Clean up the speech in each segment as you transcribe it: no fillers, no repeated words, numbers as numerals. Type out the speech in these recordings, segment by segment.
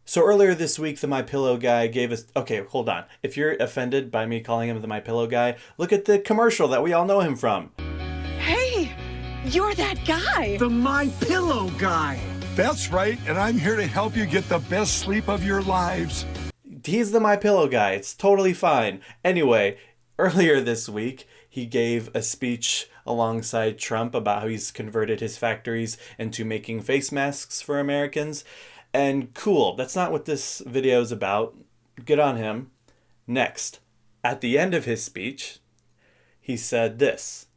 So earlier this week, the My Pillow guy gave us. Okay, hold on. If you're offended by me calling him the My Pillow guy, look at the commercial that we all know him from. Hey, you're that guy. The My Pillow guy. That's right, and I'm here to help you get the best sleep of your lives. He's the My Pillow guy. It's totally fine. Anyway, earlier this week, he gave a speech alongside Trump about how he's converted his factories into making face masks for Americans. And cool, that's not what this video is about. Good on him. Next, at the end of his speech, he said this.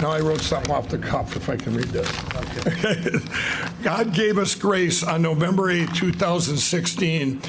Now I wrote something off the cuff, if I can read this. Okay. God gave us grace on November 8, 2016,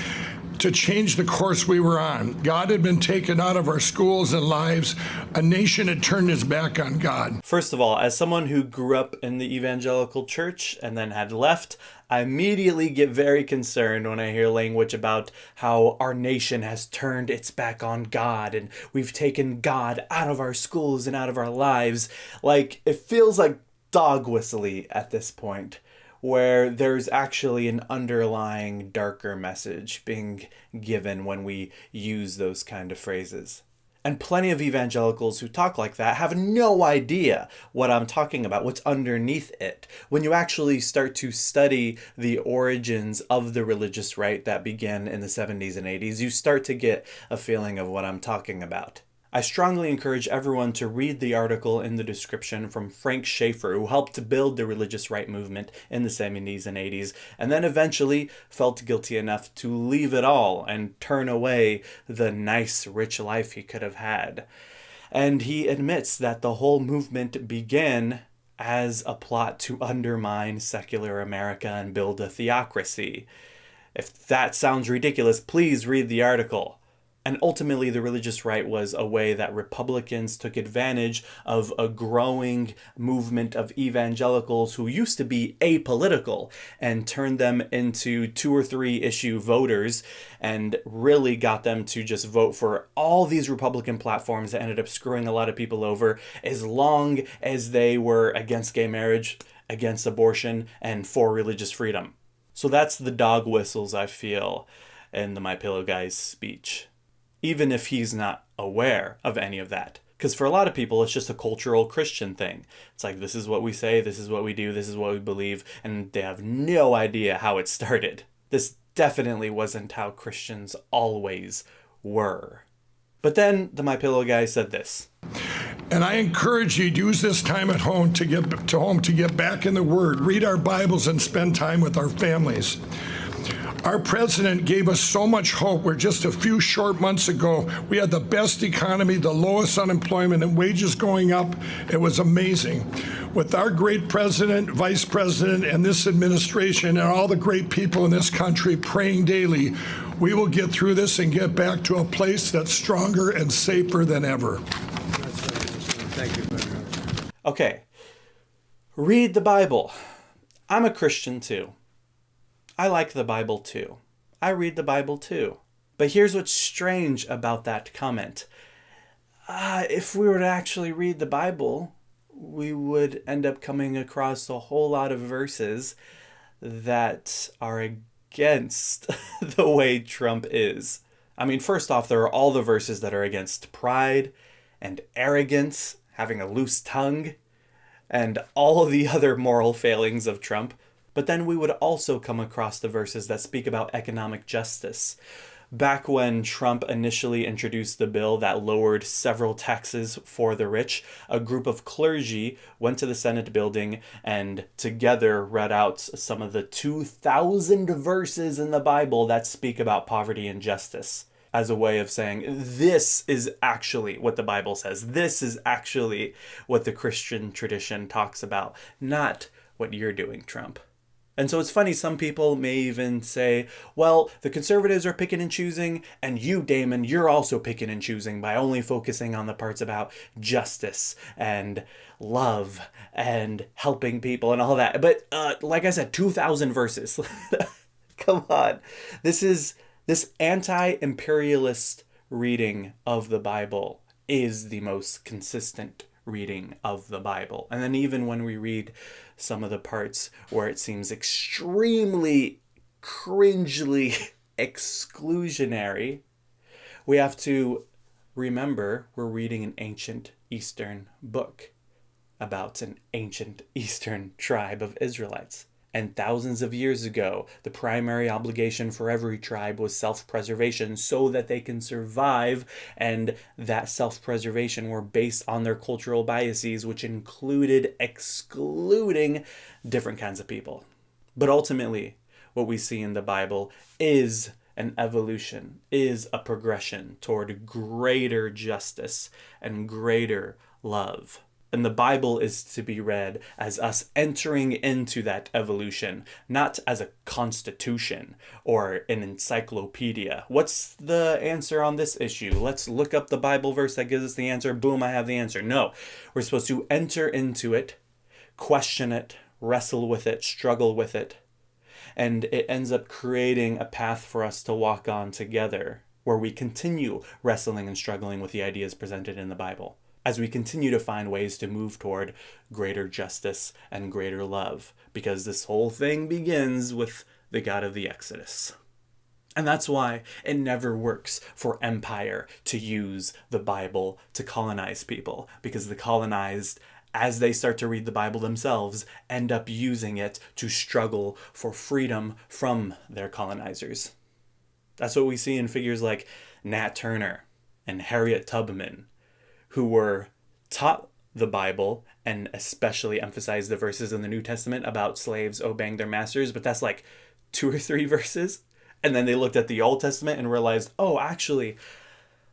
to change the course we were on. God had been taken out of our schools and lives. A nation had turned its back on God. First of all, as someone who grew up in the evangelical church and then had left, I immediately get very concerned when I hear language about how our nation has turned its back on God and we've taken God out of our schools and out of our lives. Like, it feels like dog whistly at this point, where there's actually an underlying darker message being given when we use those kind of phrases. And plenty of evangelicals who talk like that have no idea what I'm talking about, what's underneath it. When you actually start to study the origins of the religious right that began in the 70s and 80s, you start to get a feeling of what I'm talking about. I strongly encourage everyone to read the article in the description from Frank Schaeffer, who helped to build the religious right movement in the 70s and 80s, and then eventually felt guilty enough to leave it all and turn away the nice, rich life he could have had. And he admits that the whole movement began as a plot to undermine secular America and build a theocracy. If that sounds ridiculous, please read the article. And ultimately, the religious right was a way that Republicans took advantage of a growing movement of evangelicals who used to be apolitical and turned them into 2 or 3 issue voters and really got them to just vote for all these Republican platforms that ended up screwing a lot of people over, as long as they were against gay marriage, against abortion, and for religious freedom. So that's the dog whistles I feel in the My Pillow guy's speech, even if he's not aware of any of that. Because for a lot of people, it's just a cultural Christian thing. It's like, this is what we say, this is what we do, this is what we believe, and they have no idea how it started. This definitely wasn't how Christians always were. But then the My Pillow guy said this. And I encourage you to use this time at home to get back in the Word, read our Bibles, and spend time with our families. Our president gave us so much hope where just a few short months ago, we had the best economy, the lowest unemployment, and wages going up. It was amazing. With our great president, vice president, and this administration, and all the great people in this country praying daily, we will get through this and get back to a place that's stronger and safer than ever. Thank you. Okay, read the Bible. I'm a Christian too. I like the Bible too. I read the Bible too. But here's what's strange about that comment. If we were to actually read the Bible, we would end up coming across a whole lot of verses that are against the way Trump is. I mean, first off, there are all the verses that are against pride and arrogance, having a loose tongue, and all the other moral failings of Trump. But then we would also come across the verses that speak about economic justice. Back when Trump initially introduced the bill that lowered several taxes for the rich, a group of clergy went to the Senate building and together read out some of the 2,000 verses in the Bible that speak about poverty and justice, as a way of saying, this is actually what the Bible says. This is actually what the Christian tradition talks about, not what you're doing, Trump. And so it's funny, some people may even say, well, the conservatives are picking and choosing, and you, Damon, you're also picking and choosing by only focusing on the parts about justice and love and helping people and all that. But like I said, 2,000 verses. Come on. This anti-imperialist reading of the Bible is the most consistent reading of the Bible. And then even when we read some of the parts where it seems extremely cringely exclusionary, we have to remember we're reading an ancient Eastern book about an ancient Eastern tribe of Israelites. And thousands of years ago, the primary obligation for every tribe was self-preservation so that they can survive. And that self-preservation were based on their cultural biases, which included excluding different kinds of people. But ultimately, what we see in the Bible is an evolution, is a progression toward greater justice and greater love. And the Bible is to be read as us entering into that evolution, not as a constitution or an encyclopedia. What's the answer on this issue? Let's look up the Bible verse that gives us the answer. Boom, I have the answer. No, we're supposed to enter into it, question it, wrestle with it, struggle with it. And it ends up creating a path for us to walk on together, where we continue wrestling and struggling with the ideas presented in the Bible, as we continue to find ways to move toward greater justice and greater love, because this whole thing begins with the God of the Exodus. And that's why it never works for empire to use the Bible to colonize people, because the colonized, as they start to read the Bible themselves, end up using it to struggle for freedom from their colonizers. That's what we see in figures like Nat Turner and Harriet Tubman, who were taught the Bible and especially emphasized the verses in the New Testament about slaves obeying their masters, but that's like 2 or 3 verses. And then they looked at the Old Testament and realized, oh, actually,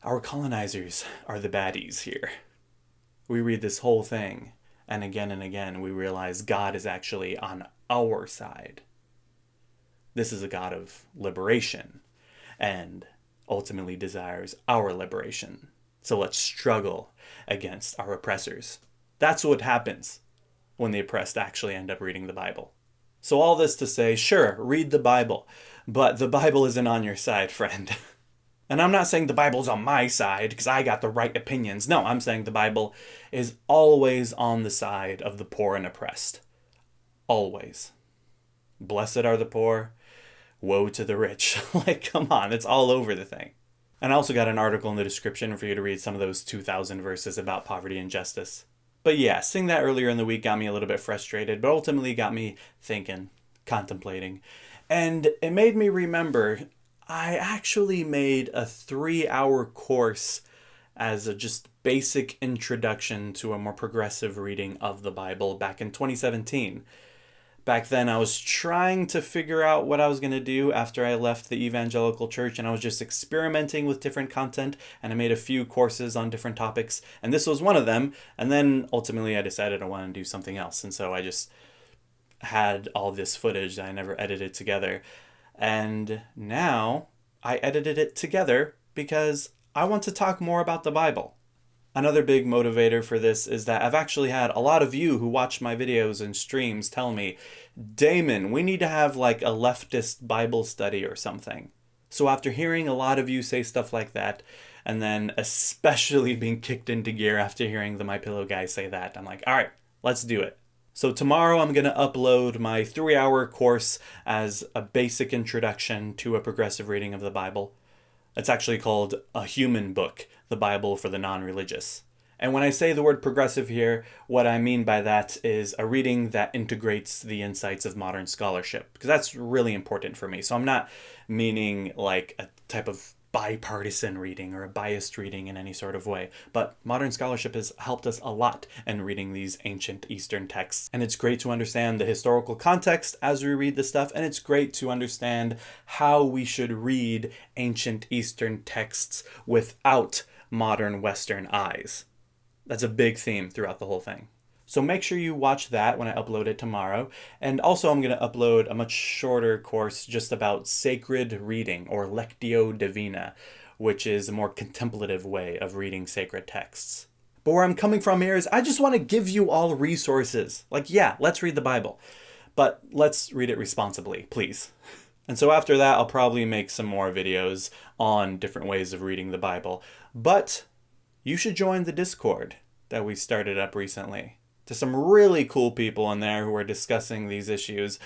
our colonizers are the baddies here. We read this whole thing, and again, we realize God is actually on our side. This is a God of liberation, and ultimately desires our liberation. So let's struggle against our oppressors. That's what happens when the oppressed actually end up reading the Bible. So all this to say, sure, read the Bible, but the Bible isn't on your side, friend. And I'm not saying the Bible's on my side because I got the right opinions. No, I'm saying the Bible is always on the side of the poor and oppressed. Always. Blessed are the poor, woe to the rich. Like, come on, it's all over the thing. And I also got an article in the description for you to read some of those 2,000 verses about poverty and justice. But yeah, seeing that earlier in the week got me a little bit frustrated, but ultimately got me thinking, contemplating. And it made me remember I actually made a 3-hour course as a just basic introduction to a more progressive reading of the Bible back in 2017. Back then, I was trying to figure out what I was going to do after I left the evangelical church, and I was just experimenting with different content, and I made a few courses on different topics, and this was one of them. And then ultimately I decided I wanted to do something else, and so I just had all this footage that I never edited together. And now I edited it together because I want to talk more about the Bible. Another big motivator for this is that I've actually had a lot of you who watch my videos and streams tell me, Damon, we need to have like a leftist Bible study or something. So after hearing a lot of you say stuff like that, and then especially being kicked into gear after hearing the MyPillow guy say that, I'm like, all right, let's do it. So tomorrow I'm going to upload my 3-hour course as a basic introduction to a progressive reading of the Bible. It's actually called A Human Book, the Bible for the Non-Religious. And when I say the word progressive here, what I mean by that is a reading that integrates the insights of modern scholarship, because that's really important for me. So I'm not meaning like a type of bipartisan reading or a biased reading in any sort of way, but modern scholarship has helped us a lot in reading these ancient Eastern texts. And it's great to understand the historical context as we read this stuff, and it's great to understand how we should read ancient Eastern texts without modern Western eyes. That's a big theme throughout the whole thing. So make sure you watch that when I upload it tomorrow. And also I'm going to upload a much shorter course just about sacred reading, or Lectio Divina, which is a more contemplative way of reading sacred texts. But where I'm coming from here is I just want to give you all resources. Like, yeah, let's read the Bible, but let's read it responsibly, please. And so after that, I'll probably make some more videos on different ways of reading the Bible. But you should join the Discord that we started up recently. There's some really cool people in there who are discussing these issues.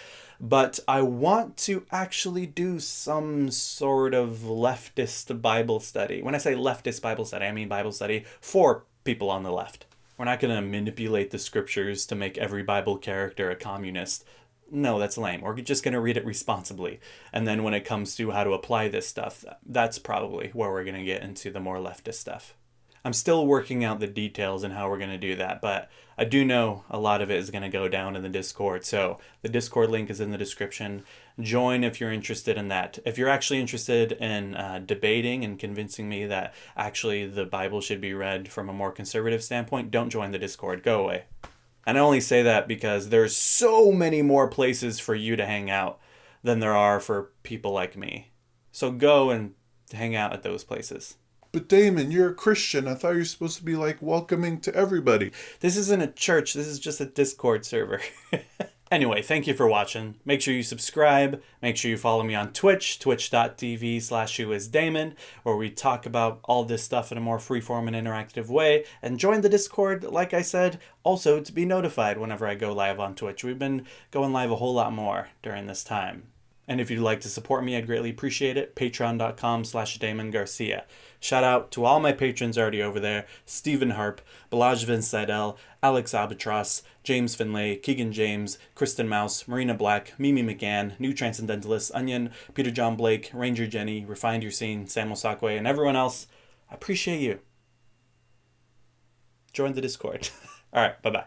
but I want to actually do some sort of leftist Bible study. When I say leftist Bible study, I mean Bible study for people on the left. We're not going to manipulate the scriptures to make every Bible character a communist. No, that's lame. We're just going to read it responsibly. And then when it comes to how to apply this stuff, that's probably where we're going to get into the more leftist stuff. I'm still working out the details and how we're going to do that, but I do know a lot of it is going to go down in the Discord. So the Discord link is in the description. Join if you're interested in that. If you're actually interested in debating and convincing me that actually the Bible should be read from a more conservative standpoint, don't join the Discord. Go away. And I only say that because there's so many more places for you to hang out than there are for people like me. So go and hang out at those places. But Damon, you're a Christian. I thought you were supposed to be like welcoming to everybody. This isn't a church. This is just a Discord server. Anyway, thank you for watching. Make sure you subscribe. Make sure you follow me on Twitch, twitch.tv/whoisdamon, where we talk about all this stuff in a more freeform and interactive way. And join the Discord, like I said, also to be notified whenever I go live on Twitch. We've been going live a whole lot more during this time. And if you'd like to support me, I'd greatly appreciate it. Patreon.com/Damon Garcia. Shout out to all my patrons already over there. Stephen Harp, Balaj Vin Seidel, Alex Albatross, James Finlay, Keegan James, Kristen Mouse, Marina Black, Mimi McGann, New Transcendentalist, Onion, Peter John Blake, Ranger Jenny, Refined Your Scene, Samuel Sakwe, and everyone else. I appreciate you. Join the Discord. All right, bye-bye.